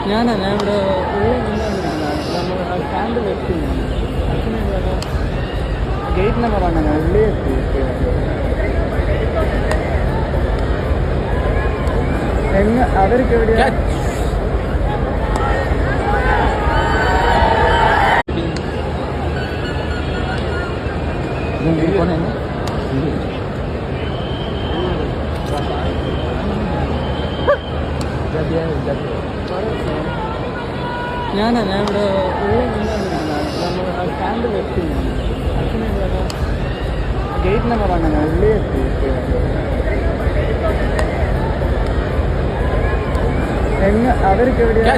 ഞാനിവിടെ സ്റ്റാൻഡ് വെച്ച് ഗേറ്റ് നമ്പറാണ് ഞാൻ ഉള്ളി എത്തി അവർക്ക് എവിടെയാ ഞാനിവിടെ സ്റ്റാൻഡ് വെച്ച് ഗേറ്റ് നമ്പറാണ് ഞാൻ ഉള്ളി എത്തി അവർക്ക് എവിടെയാ